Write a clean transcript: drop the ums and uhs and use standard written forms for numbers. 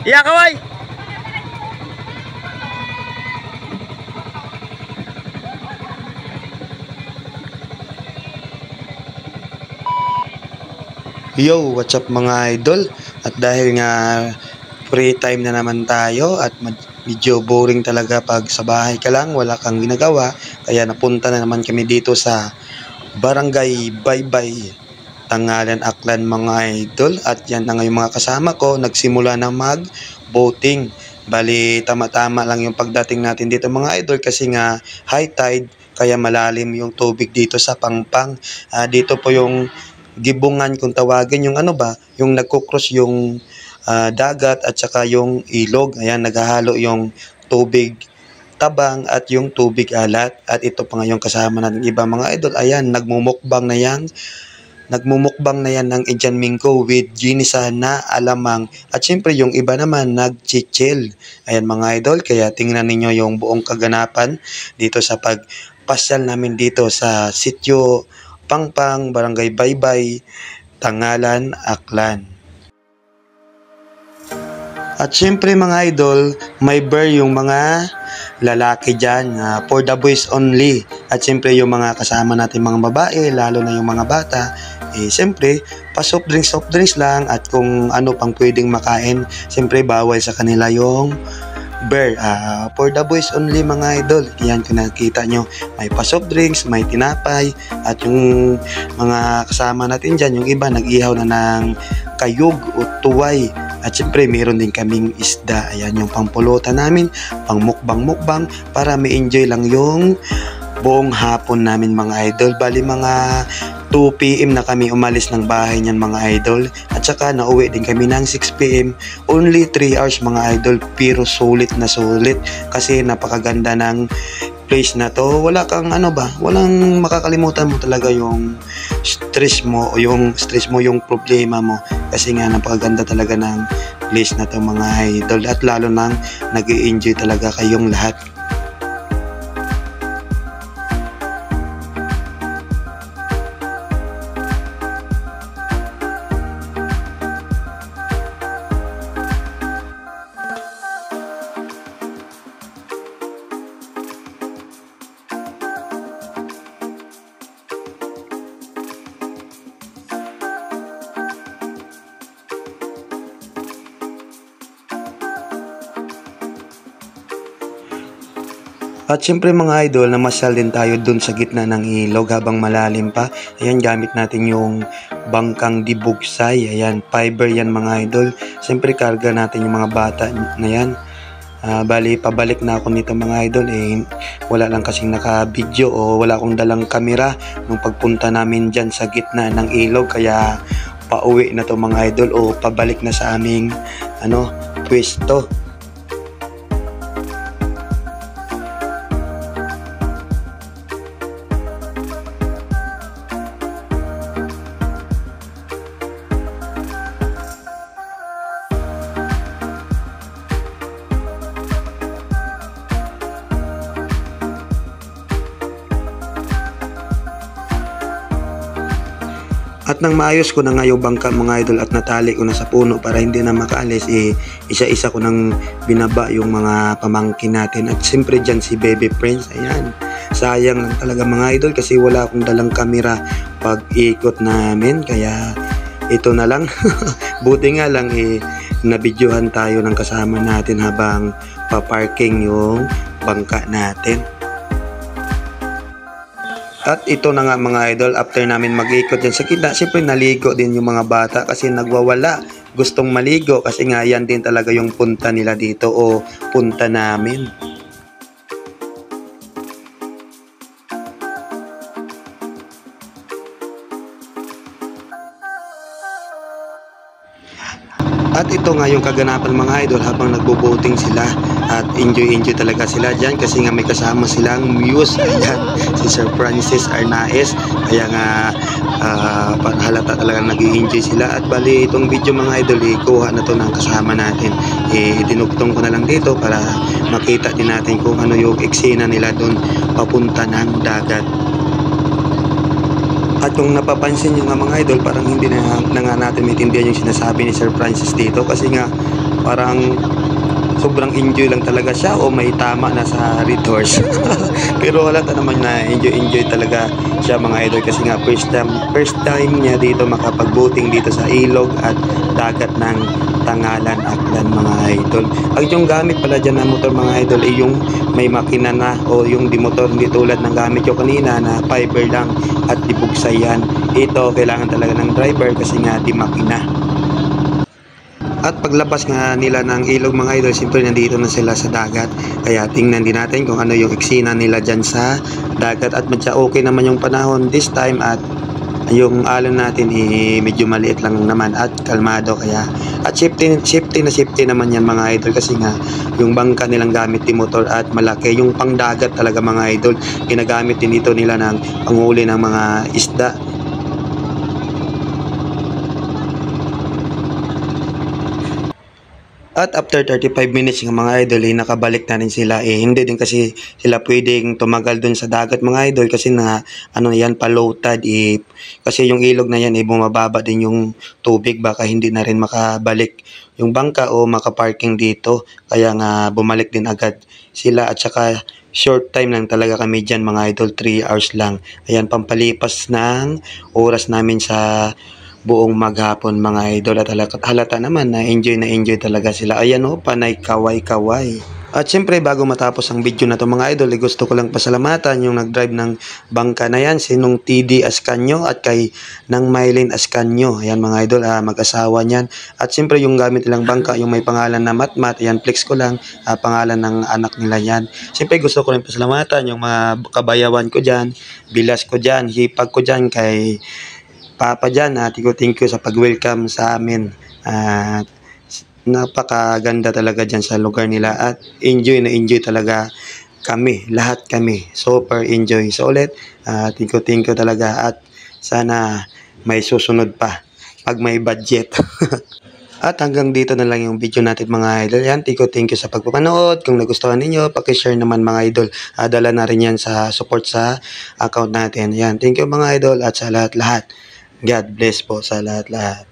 Iya kaway. Yo, what's up mga idol? At dahil nga free time na naman tayo at medyo boring talaga pag sa bahay ka lang, wala kang ginagawa, kaya napunta na naman kami dito sa Barangay Baybay, Tangalan, Aklan mga idol. At yan na nga yung mga kasama ko, nagsimula na mag-boating. Bali, tama-tama lang yung pagdating natin dito mga idol kasi nga high tide, kaya malalim yung tubig dito sa Pangpang. Dito po yung gibungan kung tawagin, yung ano ba, yung nagkukross yung dagat at saka yung ilog. Ayan, naghahalo yung tubig tabang at yung tubig alat. At ito pa ngayon kasama natin iba mga idol. Ayan, nagmumukbang na yan ng Indian Mingko with ginisa na alamang. At syempre yung iba naman nag-chichil. Ayan mga idol, kaya tingnan ninyo yung buong kaganapan dito sa pagpasyal namin dito sa sitio Pangpang, Barangay Baybay, Tangalan, Aklan. At syempre mga idol, may bear yung mga lalaki dyan, for the boys only. At syempre yung mga kasama natin mga babae, lalo na yung mga bata, syempre pa soft drinks lang. At kung ano pang pwedeng makain, syempre bawal sa kanila yung bear. For the boys only mga idol. Yan kung nakikita nyo, may pa soft drinks, may tinapay. At yung mga kasama natin dyan, yung iba nag-ihaw na ng kayog o tuway. At syempre meron din kaming isda. Ayan yung pampulutan namin, pang mukbang para may enjoy lang yung buong hapon namin mga idol. Bali mga 2 PM na kami umalis ng bahay niyan mga idol. At saka nauwi din kami ng 6 PM. Only 3 hours mga idol, pero sulit na sulit kasi napakaganda ng place na to. Wala kang walang makakalimutan mo talaga yung stress mo o yung problema mo, kasi nga napakaganda talaga ng place na to mga idol. At lalo nang nag-i-enjoy talaga kayong lahat. At syempre mga idol, namasyal din tayo dun sa gitna ng ilog habang malalim pa. Ayan, gamit natin yung bangkang dibugsay. Ayan, fiber yan mga idol. Syempre karga natin yung mga bata na yan. Bali, pabalik na ako nito mga idol. Wala lang kasing naka-video o wala akong dalang kamera nung pagpunta namin dyan sa gitna ng ilog. Kaya pauwi na to mga idol o pabalik na sa aming pwesto. At nang maayos ko na nga yung bangka mga idol at natali ko na sa puno para hindi na makaalis, isa-isa ko nang binaba yung mga pamangkin natin. At siyempre dyan si Baby Prince. Ayan, sayang lang talaga mga idol kasi wala akong dalang kamera pag ikot namin, kaya ito na lang. Buti nga lang nabidyohan tayo ng kasama natin habang paparking yung bangka natin. At ito na nga mga idol, after namin mag-ikot dyan sa kita, siyempre naligo din yung mga bata kasi nagwawala, gustong maligo kasi nga yan din talaga yung punta nila dito o punta namin. At ito nga yung kaganapan mga idol habang nagbo-boating sila at enjoy talaga sila dyan kasi nga may kasama silang muse. Ayan, si Sir Francis Arnaez. Kaya nga halata talaga nag-i-enjoy sila. At bali itong video mga idol, kuha na to ng kasama natin. Dinugtong ko na lang dito para makita din natin kung ano yung eksena nila doon papunta ng dagat. At kung napapansin nyo nga mga idol, parang hindi na nga natin maintindihan yung sinasabi ni Sir Francis dito kasi nga parang sobrang enjoy lang talaga siya o may tama na sa Red Horse. Pero wala naman na enjoy talaga siya mga idol kasi nga first time niya dito makapag-boating dito sa ilog at dagat ng Tangalan, Aklan mga idol. Ang yung gamit pala dyan na motor mga idol ay yung may makina na o yung di motor, hindi tulad ng gamit ko kanina na fiber lang at ibugsay yan. Ito kailangan talaga ng driver kasi nga di makina. At paglabas nga nila ng ilog mga idol, siyempre nandito na sila sa dagat. Kaya tingnan din natin kung ano yung eksena nila dyan sa dagat. At medyo okay naman yung panahon this time at yung alon natin medyo maliit lang naman at kalmado. Kaya at safety naman yan mga idol kasi nga yung bangka nilang gamit yung motor at malaki. Yung pangdagat talaga mga idol, ginagamit din ito nila ng panghuli ng mga isda. At after 35 minutes ng mga idol, nakabalik na rin sila. Hindi din kasi sila pwedeng tumagal dun sa dagat mga idol kasi na ano yan, pa-low tide. Kasi yung ilog na yan, bumababa din yung tubig. Baka hindi na rin makabalik yung bangka o makaparking dito. Kaya nga bumalik din agad sila at saka short time lang talaga kami dyan mga idol, 3 hours lang. Ayan, pampalipas ng oras namin sa buong maghapon mga idol at halata naman na enjoy talaga sila. Ayan o, panay kaway-kaway. At syempre bago matapos ang video na to mga idol, gusto ko lang pasalamatan yung nag-drive ng bangka na yan, sinong TD Ascanio at kay nang Mylene Ascanio. Ayan mga idol, mag-asawa niyan. At syempre yung gamit nilang bangka, yung may pangalan na Matmat, ayan flex ko lang, pangalan ng anak nila yan. Syempre gusto ko lang pasalamatan yung mga kabayawan ko dyan, bilas ko dyan, hipag ko dyan kay Papa dyan, thank you sa pag-welcome sa amin. At napakaganda talaga dyan sa lugar nila at enjoy talaga kami, lahat kami. Super enjoy. So ulit, thank you talaga at sana may susunod pa pag may budget. At hanggang dito na lang yung video natin mga idol. Yan, thank you sa pagpapanood. Kung nagustuhan ninyo, pakishare naman mga idol. Dala na rin yan sa support sa account natin. Yan, thank you mga idol at sa lahat-lahat. God bless po sa lahat-lahat.